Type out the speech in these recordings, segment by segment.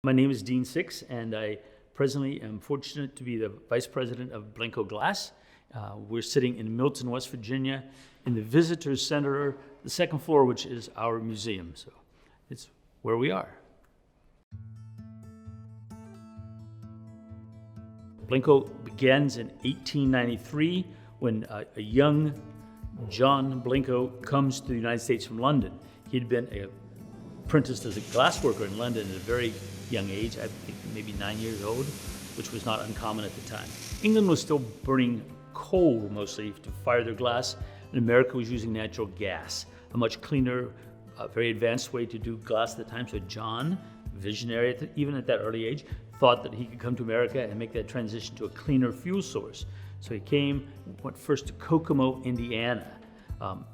My name is Dean Six, and I presently am fortunate to be the Vice President of Blenko Glass. We're sitting in Milton, West Virginia, in the Visitors Center, the second floor, which is our museum. So it's where we are. Blenko begins in 1893 when a young John Blenko comes to the United States from London. He'd been apprenticed as a glassworker in London at a very young age, I think maybe 9 years old, which was not uncommon at the time. England was still burning coal mostly to fire their glass, and America was using natural gas, a much cleaner, very advanced way to do glass at the time. So John, visionary even at that early age, thought that he could come to America and make that transition to a cleaner fuel source. So he went first to Kokomo, Indiana,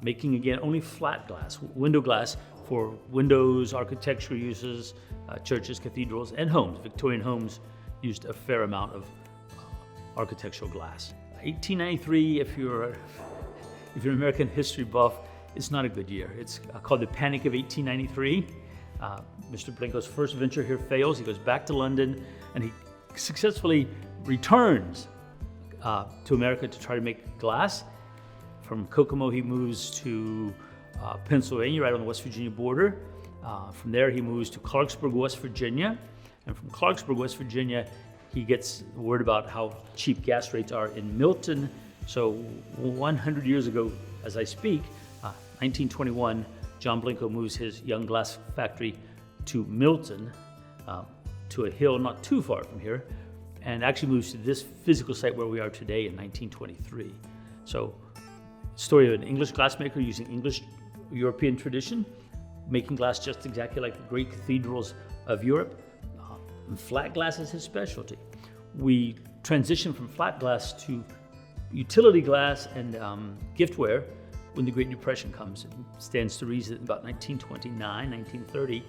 making again only flat glass, window glass for windows, architectural uses, churches, cathedrals, and homes. Victorian homes used a fair amount of architectural glass. 1893, if you're an American history buff, it's not a good year. It's called the Panic of 1893. Mr. Blenko's first venture here fails. He goes back to London, and he successfully returns to America to try to make glass. From Kokomo, he moves to Pennsylvania, right on the West Virginia border. From there, he moves to Clarksburg, West Virginia. And from Clarksburg, West Virginia, he gets word about how cheap gas rates are in Milton. So 100 years ago, as I speak, 1921, John Blenko moves his young glass factory to Milton, to a hill not too far from here, and actually moves to this physical site where we are today in 1923. So, story of an English glassmaker using English European tradition, making glass just exactly like the great cathedrals of Europe. Flat glass is his specialty. We transitioned from flat glass to utility glass and giftware when the Great Depression comes. It stands to reason that about 1929, 1930,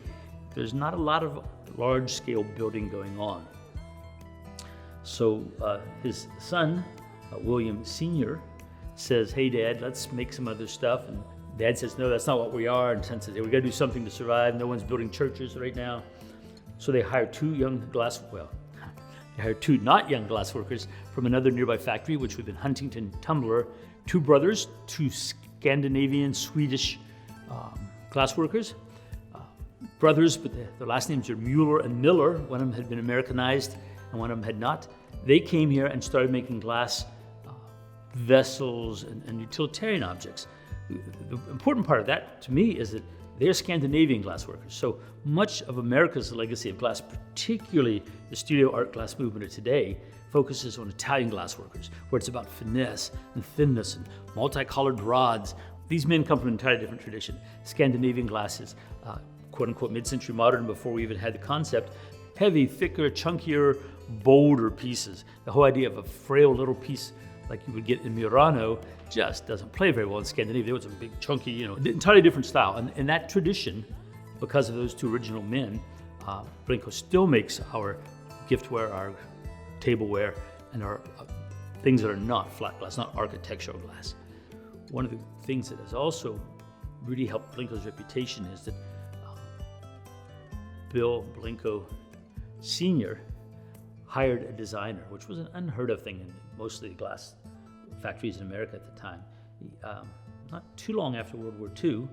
there's not a lot of large-scale building going on. So his son, William Sr., says, "Hey, Dad, let's make some other stuff." And Dad says, "No, that's not what we are." And son says, "Hey, we got to do something to survive. No one's building churches right now." So they hired two not young glass workers from another nearby factory, which would have been Huntington Tumbler, two brothers, two Scandinavian, Swedish glass workers. Brothers, but their last names are Mueller and Miller. One of them had been Americanized and one of them had not. They came here and started making glass vessels and utilitarian objects. The important part of that to me is that they're Scandinavian glass workers. So much of America's legacy of glass, particularly the studio art glass movement of today, focuses on Italian glass workers, where it's about finesse and thinness and multicolored rods. These men come from an entirely different tradition. Scandinavian glasses, quote unquote mid-century modern, before we even had the concept, heavy, thicker, chunkier, bolder pieces. The whole idea of a frail little piece like you would get in Murano just doesn't play very well in Scandinavia. It was a big, chunky, entirely different style. And in that tradition, because of those two original men, Blenko still makes our giftware, our tableware, and our things that are not flat glass, not architectural glass. One of the things that has also really helped Blenko's reputation is that Bill Blenko Sr. hired a designer, which was an unheard of thing in mostly the glass factories in America at the time. Not too long after World War II,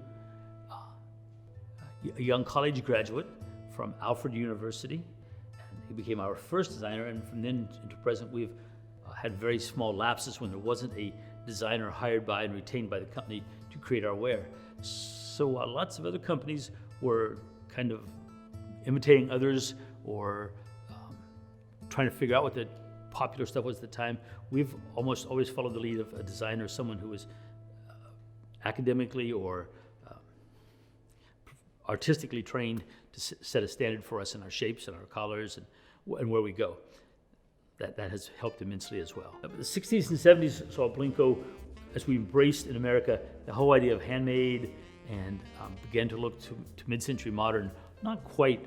a young college graduate from Alfred University, and he became our first designer, and from then into present we've had very small lapses when there wasn't a designer hired by and retained by the company to create our wear. So while lots of other companies were kind of imitating others or trying to figure out what the popular stuff was at the time, we've almost always followed the lead of a designer, someone who was academically or artistically trained to set a standard for us in our shapes and our colors and where we go. That has helped immensely as well. The 60s and 70s saw Blenko, as we embraced in America the whole idea of handmade and began to look to mid-century modern, not quite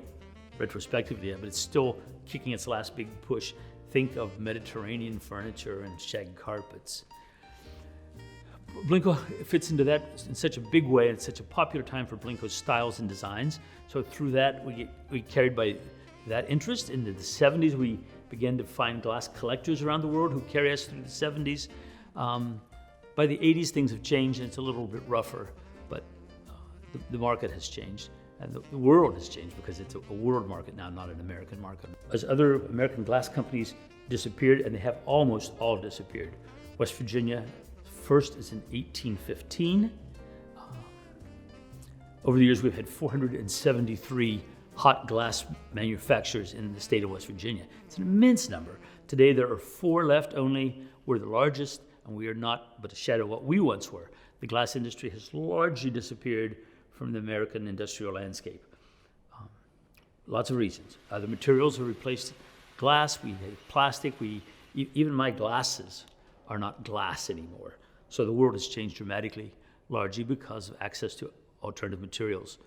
retrospectively yet, but it's still kicking its last big push. Think of Mediterranean furniture and shag carpets. Blenko fits into that in such a big way, and it's such a popular time for Blenko's styles and designs. So through that, we carried by that interest. In the 70s, we began to find glass collectors around the world who carry us through the 70s. By the 80s, things have changed, and it's a little bit rougher, but the market has changed. And the world has changed because it's a world market now, not an American market. As other American glass companies disappeared, and they have almost all disappeared. West Virginia first is in 1815. Over the years, we've had 473 hot glass manufacturers in the state of West Virginia. It's an immense number. Today, there are 4 left only. We're the largest, and we are not but a shadow of what we once were. The glass industry has largely disappeared from the American industrial landscape. Lots of reasons. The materials have replaced glass. We have plastic. Even my glasses are not glass anymore. So the world has changed dramatically, largely because of access to alternative materials.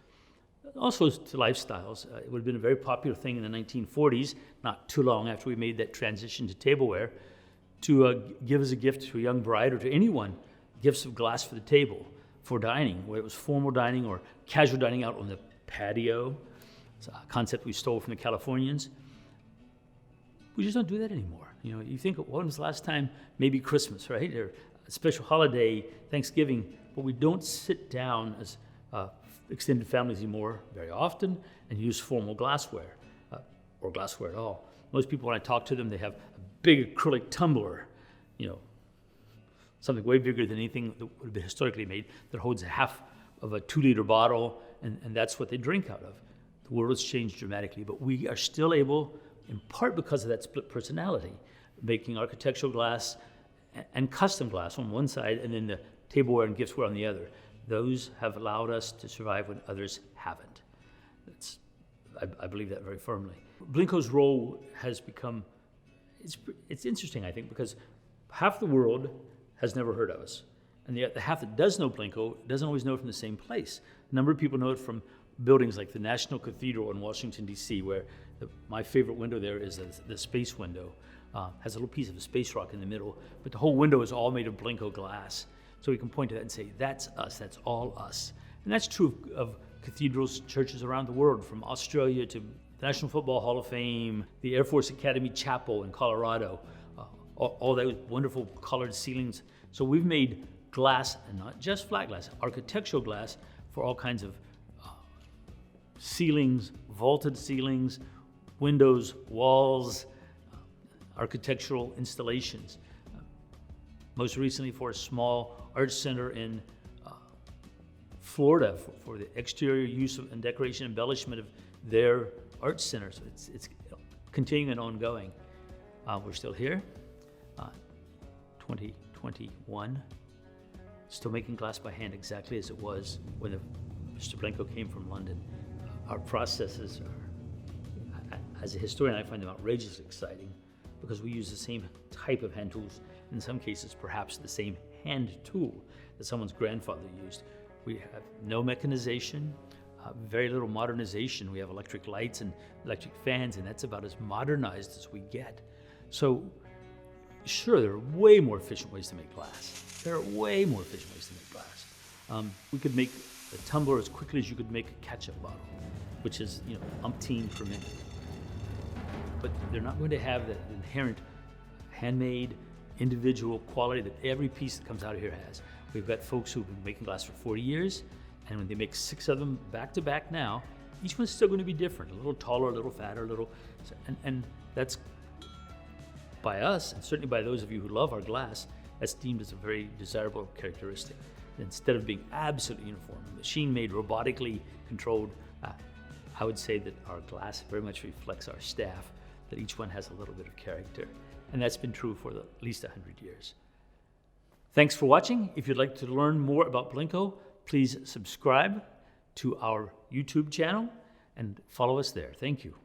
Also to lifestyles. It would have been a very popular thing in the 1940s, not too long after we made that transition to tableware, to give as a gift to a young bride or to anyone gifts of glass for the table, for dining, whether it was formal dining or casual dining out on the patio. It's a concept we stole from the Californians. We just don't do that anymore. You know, you think, when was the last time? Maybe Christmas, right? Or a special holiday, Thanksgiving, but we don't sit down as extended families anymore very often and use formal glassware or glassware at all. Most people, when I talk to them, they have a big acrylic tumbler, you know, something way bigger than anything that would have been historically made, that holds a half of a 2-liter bottle, and that's what they drink out of. The world has changed dramatically, but we are still able, in part because of that split personality, making architectural glass and custom glass on one side, and then the tableware and giftware on the other. Those have allowed us to survive when others haven't. I believe that very firmly. Blenko's role has become, it's interesting, I think, because half the world has never heard of us. And the half that does know Blenko doesn't always know it from the same place. A number of people know it from buildings like the National Cathedral in Washington, D.C., where my favorite window there is the space window. Has a little piece of a space rock in the middle, but the whole window is all made of Blenko glass. So we can point to that and say, that's us, that's all us. And that's true of cathedrals, churches around the world, from Australia to the National Football Hall of Fame, the Air Force Academy Chapel in Colorado, all those wonderful colored ceilings. So we've made glass, and not just flat glass, architectural glass for all kinds of ceilings, vaulted ceilings, windows, walls, architectural installations. Most recently for a small art center in Florida for the exterior use of and decoration embellishment of their art center. So it's continuing and ongoing. We're still here, 2021, still making glass by hand exactly as it was when Mr. Blenko came from London. Our processes are, as a historian, I find them outrageously exciting because we use the same type of hand tools, in some cases perhaps the same hand tool that someone's grandfather used. We have no mechanization, very little modernization. We have electric lights and electric fans, and that's about as modernized as we get. So sure, there are way more efficient ways to make glass. There are way more efficient ways to make glass. We could make a tumbler as quickly as you could make a ketchup bottle, which is, you know, umpteen per minute. But they're not going to have that inherent handmade, individual quality that every piece that comes out of here has. We've got folks who've been making glass for 40 years, and when they make 6 of them back to back now, each one's still going to be different, a little taller, a little fatter, a little, and that's, by us, and certainly by those of you who love our glass, that's deemed as a very desirable characteristic. Instead of being absolutely uniform, machine-made, robotically controlled, I would say that our glass very much reflects our staff, that each one has a little bit of character. And that's been true for at least 100 years. Thanks for watching. If you'd like to learn more about Blenko, please subscribe to our YouTube channel and follow us there. Thank you.